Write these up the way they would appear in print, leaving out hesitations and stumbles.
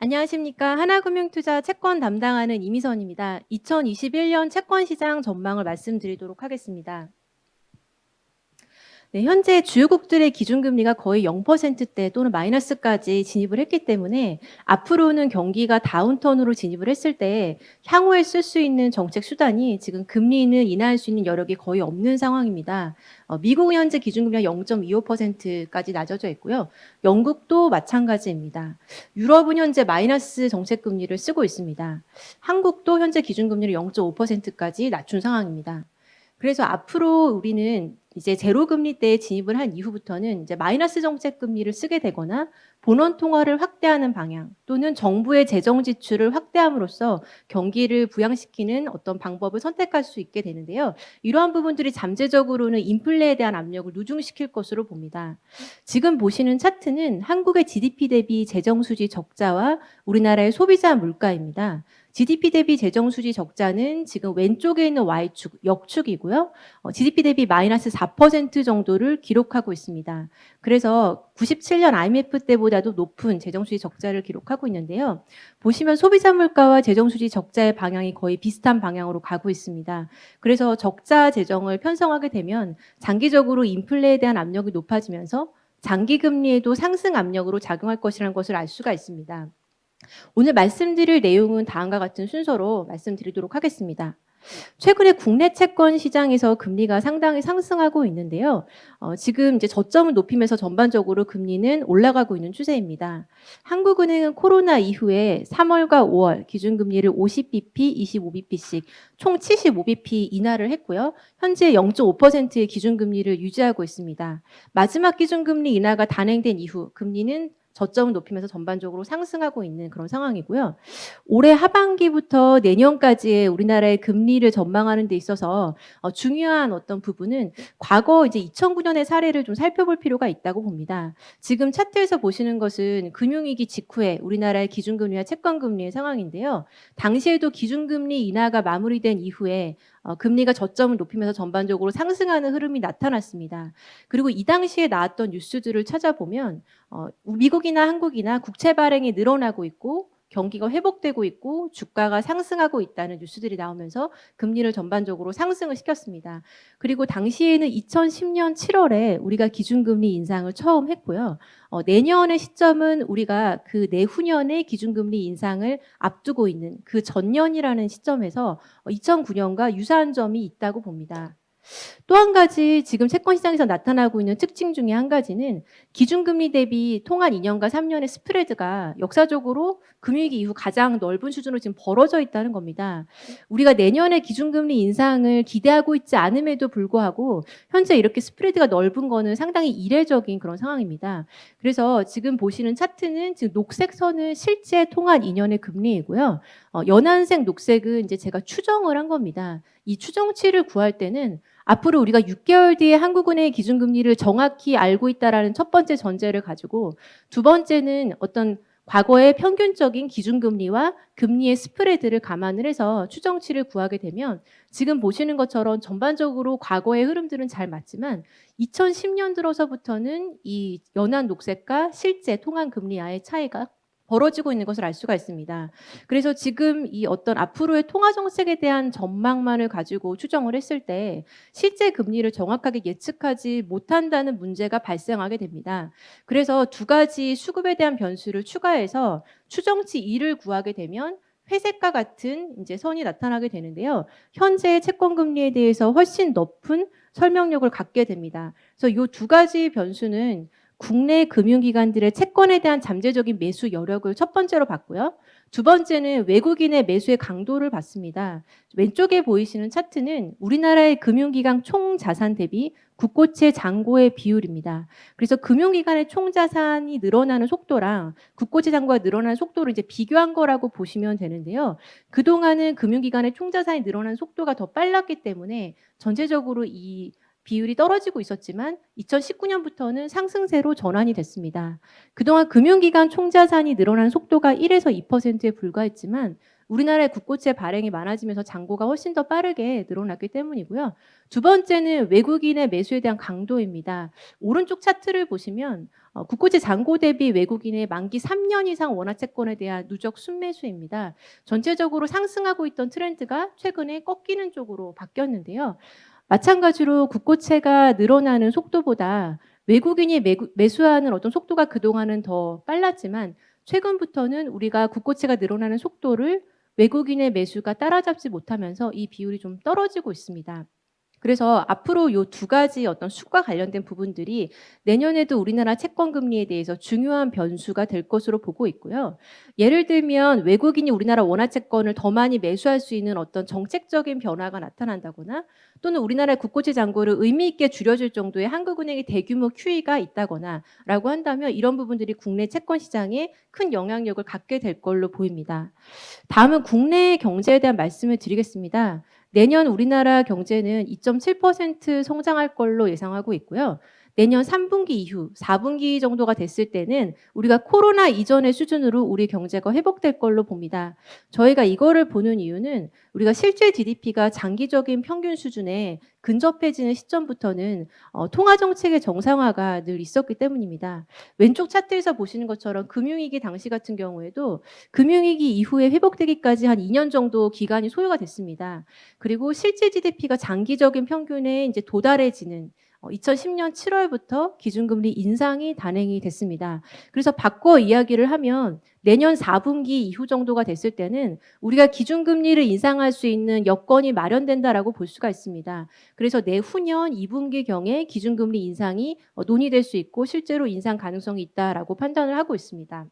안녕하십니까. 하나금융투자 채권 담당하는 이미선입니다. 2021년 채권 시장 전망을 말씀드리도록 하겠습니다. 네, 현재 주요국들의 기준금리가 거의 0%대 또는 마이너스까지 진입을 했기 때문에 앞으로는 경기가 다운턴으로 진입을 했을 때 향후에 쓸 수 있는 정책 수단이 지금 금리는 인하할 수 있는 여력이 거의 없는 상황입니다. 미국은 현재 기준금리가 0.25%까지 낮아져 있고요. 영국도 마찬가지입니다. 유럽은 현재 마이너스 정책금리를 쓰고 있습니다. 한국도 현재 기준금리를 0.5%까지 낮춘 상황입니다. 그래서 앞으로 우리는 이제 제로 금리 때에 진입을 한 이후부터는 이제 마이너스 정책 금리를 쓰게 되거나 본원 통화를 확대하는 방향 또는 정부의 재정 지출을 확대함으로써 경기를 부양시키는 어떤 방법을 선택할 수 있게 되는데요. 이러한 부분들이 잠재적으로는 인플레에 대한 압력을 누중시킬 것으로 봅니다. 지금 보시는 차트는 한국의 GDP 대비 재정 수지 적자와 우리나라의 소비자 물가입니다. GDP 대비 재정 수지 적자는 지금 왼쪽에 있는 Y축, 역축이고요. GDP 대비 마이너스 4% 정도를 기록하고 있습니다. 그래서 97년 IMF 때보다도 높은 재정 수지 적자를 기록하고 있는데요. 보시면 소비자 물가와 재정 수지 적자의 방향이 거의 비슷한 방향으로 가고 있습니다. 그래서 적자 재정을 편성하게 되면 장기적으로 인플레에 대한 압력이 높아지면서 장기 금리에도 상승 압력으로 작용할 것이라는 것을 알 수가 있습니다. 오늘 말씀드릴 내용은 다음과 같은 순서로 말씀드리도록 하겠습니다. 최근에 국내 채권 시장에서 금리가 상당히 상승하고 있는데요. 지금 이제 저점을 높이면서 전반적으로 금리는 올라가고 있는 추세입니다. 한국은행은 코로나 이후에 3월과 5월 기준금리를 50bp, 25bp씩 총 75bp 인하를 했고요. 현재 0.5%의 기준금리를 유지하고 있습니다. 마지막 기준금리 인하가 단행된 이후 금리는 저점을 높이면서 전반적으로 상승하고 있는 그런 상황이고요. 올해 하반기부터 내년까지의 우리나라의 금리를 전망하는 데 있어서 중요한 어떤 부분은 과거 이제 2009년의 사례를 좀 살펴볼 필요가 있다고 봅니다. 지금 차트에서 보시는 것은 금융위기 직후에 우리나라의 기준금리와 채권금리의 상황인데요. 당시에도 기준금리 인하가 마무리된 이후에 금리가 저점을 높이면서 전반적으로 상승하는 흐름이 나타났습니다. 그리고 이 당시에 나왔던 뉴스들을 찾아보면 미국이나 한국이나 국채 발행이 늘어나고 있고 경기가 회복되고 있고 주가가 상승하고 있다는 뉴스들이 나오면서 금리를 전반적으로 상승을 시켰습니다. 그리고 당시에는 2010년 7월에 우리가 기준금리 인상을 처음 했고요. 내년의 시점은 우리가 그 내후년의 기준금리 인상을 앞두고 있는 그 전년이라는 시점에서 2009년과 유사한 점이 있다고 봅니다. 또 한 가지 지금 채권 시장에서 나타나고 있는 특징 중에 한 가지는 기준금리 대비 통한 2년과 3년의 스프레드가 역사적으로 금융위기 이후 가장 넓은 수준으로 지금 벌어져 있다는 겁니다. 우리가 내년에 기준금리 인상을 기대하고 있지 않음에도 불구하고 현재 이렇게 스프레드가 넓은 거는 상당히 이례적인 그런 상황입니다. 그래서 지금 보시는 차트는 지금 녹색 선은 실제 통한 2년의 금리이고요. 연한색 녹색은 이제 제가 추정을 한 겁니다. 이 추정치를 구할 때는 앞으로 우리가 6개월 뒤에 한국은행의 기준금리를 정확히 알고 있다라는 첫 번째 전제를 가지고 두 번째는 어떤 과거의 평균적인 기준금리와 금리의 스프레드를 감안을 해서 추정치를 구하게 되면 지금 보시는 것처럼 전반적으로 과거의 흐름들은 잘 맞지만 2010년 들어서부터는 이 연한 녹색과 실제 통한 금리와의 차이가 벌어지고 있는 것을 알 수가 있습니다. 그래서 지금 이 어떤 앞으로의 통화 정책에 대한 전망만을 가지고 추정을 했을 때 실제 금리를 정확하게 예측하지 못한다는 문제가 발생하게 됩니다. 그래서 두 가지 수급에 대한 변수를 추가해서 추정치 2를 구하게 되면 회색과 같은 이제 선이 나타나게 되는데요. 현재 채권 금리에 대해서 훨씬 높은 설명력을 갖게 됩니다. 그래서 이 두 가지 변수는 국내 금융기관들의 채권에 대한 잠재적인 매수 여력을 첫 번째로 봤고요. 두 번째는 외국인의 매수의 강도를 봤습니다. 왼쪽에 보이시는 차트는 우리나라의 금융기관 총 자산 대비 국고채 잔고의 비율입니다. 그래서 금융기관의 총 자산이 늘어나는 속도랑 국고채 잔고가 늘어나는 속도를 이제 비교한 거라고 보시면 되는데요. 그동안은 금융기관의 총 자산이 늘어나는 속도가 더 빨랐기 때문에 전체적으로 이 비율이 떨어지고 있었지만 2019년부터는 상승세로 전환이 됐습니다. 그동안 금융기관 총자산이 늘어나는 속도가 1에서 2%에 불과했지만 우리나라의 국고채 발행이 많아지면서 잔고가 훨씬 더 빠르게 늘어났기 때문이고요. 두 번째는 외국인의 매수에 대한 강도입니다. 오른쪽 차트를 보시면 국고채 잔고 대비 외국인의 만기 3년 이상 원화 채권에 대한 누적 순매수입니다. 전체적으로 상승하고 있던 트렌드가 최근에 꺾이는 쪽으로 바뀌었는데요. 마찬가지로 국고채가 늘어나는 속도보다 외국인이 매수하는 어떤 속도가 그동안은 더 빨랐지만 최근부터는 우리가 국고채가 늘어나는 속도를 외국인의 매수가 따라잡지 못하면서 이 비율이 좀 떨어지고 있습니다. 그래서 앞으로 요 두 가지 어떤 수과 관련된 부분들이 내년에도 우리나라 채권 금리에 대해서 중요한 변수가 될 것으로 보고 있고요. 예를 들면 외국인이 우리나라 원화 채권을 더 많이 매수할 수 있는 어떤 정책적인 변화가 나타난다거나 또는 우리나라의 국고채 잔고를 의미 있게 줄여줄 정도의 한국은행의 대규모 QE가 있다거나라고 한다면 이런 부분들이 국내 채권 시장에 큰 영향력을 갖게 될 걸로 보입니다. 다음은 국내 경제에 대한 말씀을 드리겠습니다. 내년 우리나라 경제는 2.7% 성장할 걸로 예상하고 있고요. 내년 3분기 이후 4분기 정도가 됐을 때는 우리가 코로나 이전의 수준으로 우리 경제가 회복될 걸로 봅니다. 저희가 이거를 보는 이유는 우리가 실질 GDP가 장기적인 평균 수준에 근접해지는 시점부터는 통화정책의 정상화가 늘 있었기 때문입니다. 왼쪽 차트에서 보시는 것처럼 금융위기 당시 같은 경우에도 금융위기 이후에 회복되기까지 한 2년 정도 기간이 소요가 됐습니다. 그리고 실질 GDP가 장기적인 평균에 이제 도달해지는 2010년 7월부터 기준금리 인상이 단행이 됐습니다. 그래서 바꿔 이야기를 하면 내년 4분기 이후 정도가 됐을 때는 우리가 기준금리를 인상할 수 있는 여건이 마련된다라고 볼 수가 있습니다. 그래서 내후년 2분기경에 기준금리 인상이 논의될 수 있고 실제로 인상 가능성이 있다라고 판단을 하고 있습니다.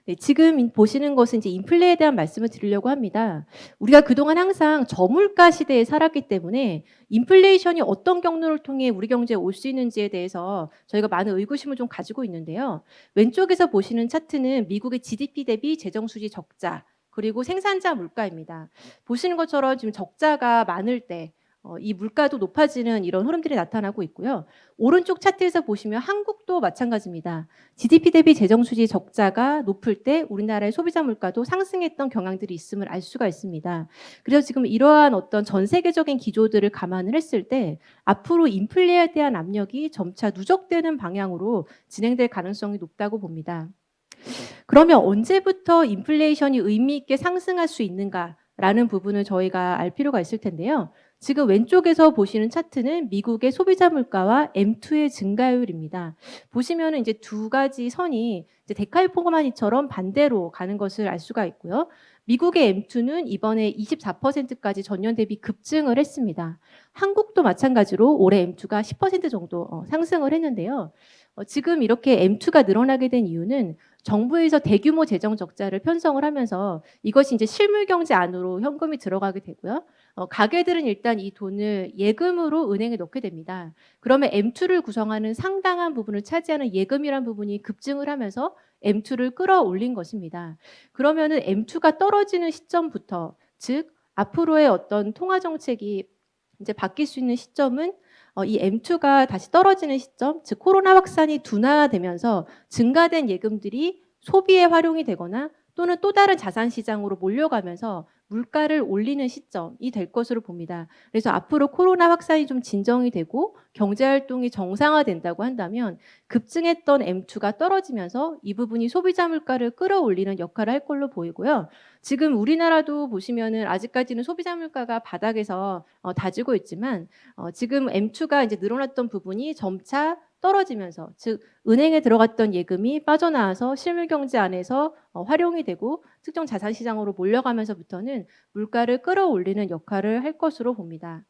네, 지금 보시는 것은 이제 인플레에 대한 말씀을 드리려고 합니다. 우리가 그동안 항상 저물가 시대에 살았기 때문에 인플레이션이 어떤 경로를 통해 우리 경제에 올 수 있는지에 대해서 저희가 많은 의구심을 좀 가지고 있는데요. 왼쪽에서 보시는 차트는 미국의 GDP 대비 재정수지 적자 그리고 생산자 물가입니다. 보시는 것처럼 지금 적자가 많을 때 이 물가도 높아지는 이런 흐름들이 나타나고 있고요. 오른쪽 차트에서 보시면 한국도 마찬가지입니다. GDP 대비 재정수지 적자가 높을 때 우리나라의 소비자 물가도 상승했던 경향들이 있음을 알 수가 있습니다. 그래서 지금 이러한 어떤 전 세계적인 기조들을 감안을 했을 때 앞으로 인플레에 대한 압력이 점차 누적되는 방향으로 진행될 가능성이 높다고 봅니다. 그러면 언제부터 인플레이션이 의미 있게 상승할 수 있는가라는 부분을 저희가 알 필요가 있을 텐데요. 지금 왼쪽에서 보시는 차트는 미국의 소비자 물가와 M2의 증가율입니다. 보시면은 이제 두 가지 선이 이제 데칼코마니처럼 반대로 가는 것을 알 수가 있고요. 미국의 M2는 이번에 24%까지 전년 대비 급증을 했습니다. 한국도 마찬가지로 올해 M2가 10% 정도 상승을 했는데요. 지금 이렇게 M2가 늘어나게 된 이유는 정부에서 대규모 재정 적자를 편성을 하면서 이것이 이제 실물 경제 안으로 현금이 들어가게 되고요. 가게들은 일단 이 돈을 예금으로 은행에 넣게 됩니다. 그러면 M2를 구성하는 상당한 부분을 차지하는 예금이란 부분이 급증을 하면서 M2를 끌어올린 것입니다. 그러면은 M2가 떨어지는 시점부터, 즉 앞으로의 어떤 통화 정책이 이제 바뀔 수 있는 시점은 이 M2가 다시 떨어지는 시점, 즉 코로나 확산이 둔화되면서 증가된 예금들이 소비에 활용이 되거나 또는 또 다른 자산 시장으로 몰려가면서 물가를 올리는 시점이 될 것으로 봅니다. 그래서 앞으로 코로나 확산이 좀 진정이 되고 경제 활동이 정상화된다고 한다면 급증했던 M2가 떨어지면서 이 부분이 소비자 물가를 끌어올리는 역할을 할 걸로 보이고요. 지금 우리나라도 보시면은 아직까지는 소비자 물가가 바닥에서 다지고 있지만 지금 M2가 이제 늘어났던 부분이 점차 떨어지면서, 즉 은행에 들어갔던 예금이 빠져나와서 실물 경제 안에서 활용이 되고 특정 자산 시장으로 몰려가면서부터는 물가를 끌어올리는 역할을 할 것으로 봅니다.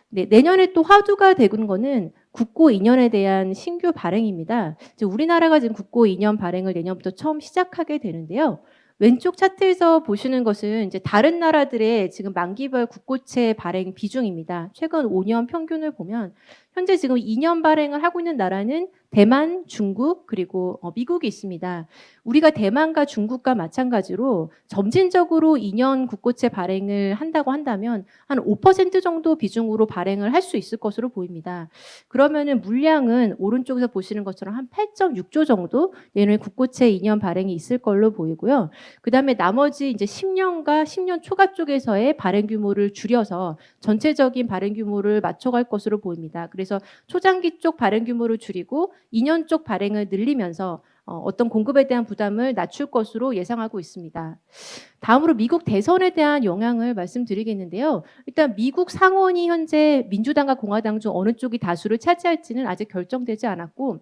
네, 내년에 또 화두가 되는 거는 국고 2년에 대한 신규 발행입니다. 우리나라가 지금 국고 2년 발행을 내년부터 처음 시작하게 되는데요. 왼쪽 차트에서 보시는 것은 이제 다른 나라들의 지금 만기별 국고채 발행 비중입니다. 최근 5년 평균을 보면 현재 지금 2년 발행을 하고 있는 나라는 대만, 중국, 그리고 미국이 있습니다. 우리가 대만과 중국과 마찬가지로 점진적으로 2년 국고채 발행을 한다고 한다면 한 5% 정도 비중으로 발행을 할 수 있을 것으로 보입니다. 그러면은 물량은 오른쪽에서 보시는 것처럼 한 8.6조 정도 내년에 국고채 2년 발행이 있을 걸로 보이고요. 그다음에 나머지 이제 10년과 10년 초과 쪽에서의 발행 규모를 줄여서 전체적인 발행 규모를 맞춰갈 것으로 보입니다. 그래서 그래서 초장기 쪽 발행 규모를 줄이고 2년 쪽 발행을 늘리면서 어떤 공급에 대한 부담을 낮출 것으로 예상하고 있습니다. 다음으로 미국 대선에 대한 영향을 말씀드리겠는데요. 일단 미국 상원이 현재 민주당과 공화당 중 어느 쪽이 다수를 차지할지는 아직 결정되지 않았고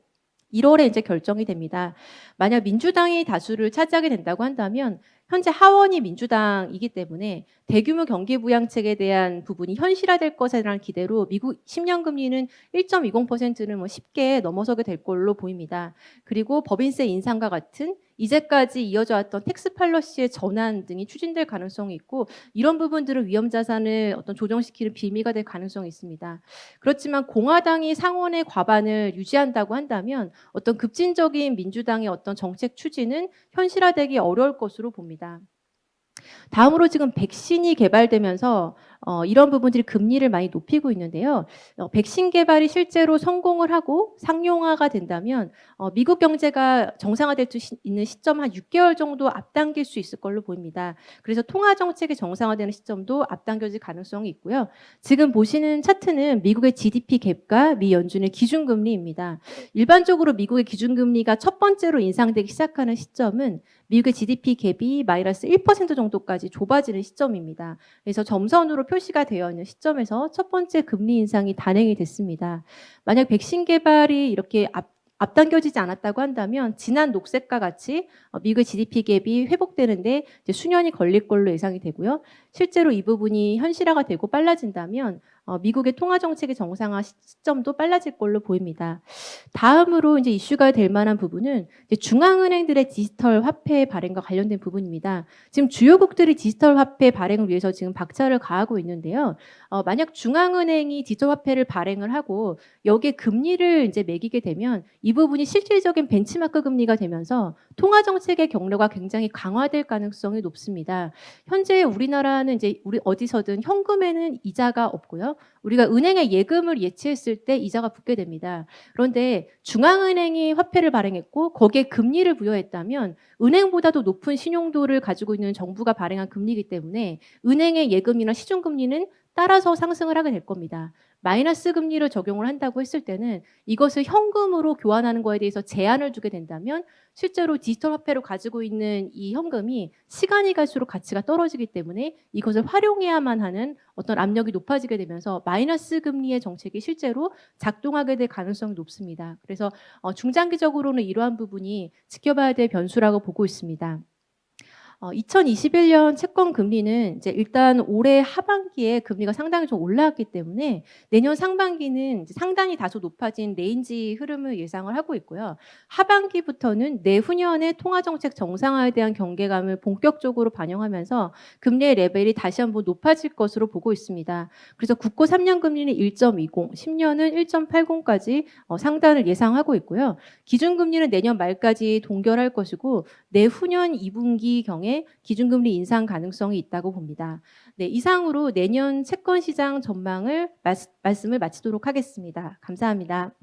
1월에 이제 결정이 됩니다. 만약 민주당이 다수를 차지하게 된다고 한다면 현재 하원이 민주당이기 때문에 대규모 경기 부양책에 대한 부분이 현실화될 것에 대한 기대로 미국 10년 금리는 1.20%는 뭐 쉽게 넘어서게 될 걸로 보입니다. 그리고 법인세 인상과 같은 이제까지 이어져 왔던 텍스 팔러시의 전환 등이 추진될 가능성이 있고 이런 부분들은 위험 자산을 어떤 조정시키는 빌미가 될 가능성이 있습니다. 그렇지만 공화당이 상원의 과반을 유지한다고 한다면 어떤 급진적인 민주당의 어떤 정책 추진은 현실화되기 어려울 것으로 봅니다. 다음으로 지금 백신이 개발되면서 이런 부분들이 금리를 많이 높이고 있는데요. 백신 개발이 실제로 성공을 하고 상용화가 된다면 미국 경제가 정상화될 수 있는 시점 한 6개월 정도 앞당길 수 있을 걸로 보입니다. 그래서 통화 정책이 정상화되는 시점도 앞당겨질 가능성이 있고요. 지금 보시는 차트는 미국의 GDP 갭과 미 연준의 기준금리입니다. 일반적으로 미국의 기준금리가 첫 번째로 인상되기 시작하는 시점은 미국의 GDP 갭이 마이너스 1% 정도까지 좁아지는 시점입니다. 그래서 점선으로 표시가 되어 있는 시점에서 첫 번째 금리 인상이 단행이 됐습니다. 만약 백신 개발이 이렇게 앞당겨지지 않았다고 한다면 지난 녹색과 같이 미국의 GDP 갭이 회복되는데 이제 수년이 걸릴 걸로 예상이 되고요. 실제로 이 부분이 현실화가 되고 빨라진다면 미국의 통화 정책의 정상화 시점도 빨라질 걸로 보입니다. 다음으로 이제 이슈가 될 만한 부분은 이제 중앙은행들의 디지털 화폐 발행과 관련된 부분입니다. 지금 주요국들이 디지털 화폐 발행을 위해서 지금 박차를 가하고 있는데요. 만약 중앙은행이 디지털 화폐를 발행을 하고 여기에 금리를 이제 매기게 되면 이 부분이 실질적인 벤치마크 금리가 되면서 통화 정책의 경로가 굉장히 강화될 가능성이 높습니다. 현재 우리나라는 이제 우리 어디서든 현금에는 이자가 없고요. 우리가 은행에 예금을 예치했을 때 이자가 붙게 됩니다. 그런데 중앙은행이 화폐를 발행했고 거기에 금리를 부여했다면 은행보다도 높은 신용도를 가지고 있는 정부가 발행한 금리이기 때문에 은행의 예금이나 시중금리는 따라서 상승을 하게 될 겁니다. 마이너스 금리를 적용을 한다고 했을 때는 이것을 현금으로 교환하는 거에 대해서 제한을 두게 된다면 실제로 디지털 화폐로 가지고 있는 이 현금이 시간이 갈수록 가치가 떨어지기 때문에 이것을 활용해야만 하는 어떤 압력이 높아지게 되면서 마이너스 금리의 정책이 실제로 작동하게 될 가능성이 높습니다. 그래서 중장기적으로는 이러한 부분이 지켜봐야 될 변수라고 보고 있습니다. 2021년 채권 금리는 이제 일단 올해 하반기에 금리가 상당히 좀 올라왔기 때문에 내년 상반기는 이제 상당히 다소 높아진 레인지 흐름을 예상을 하고 있고요. 하반기부터는 내후년에 통화정책 정상화에 대한 경계감을 본격적으로 반영하면서 금리의 레벨이 다시 한번 높아질 것으로 보고 있습니다. 그래서 국고 3년 금리는 1.20, 10년은 1.80까지 상단을 예상하고 있고요. 기준금리는 내년 말까지 동결할 것이고 내후년 2분기 경에 기준금리 인상 가능성이 있다고 봅니다. 네, 이상으로 내년 채권 시장 전망을 말씀을 마치도록 하겠습니다. 감사합니다.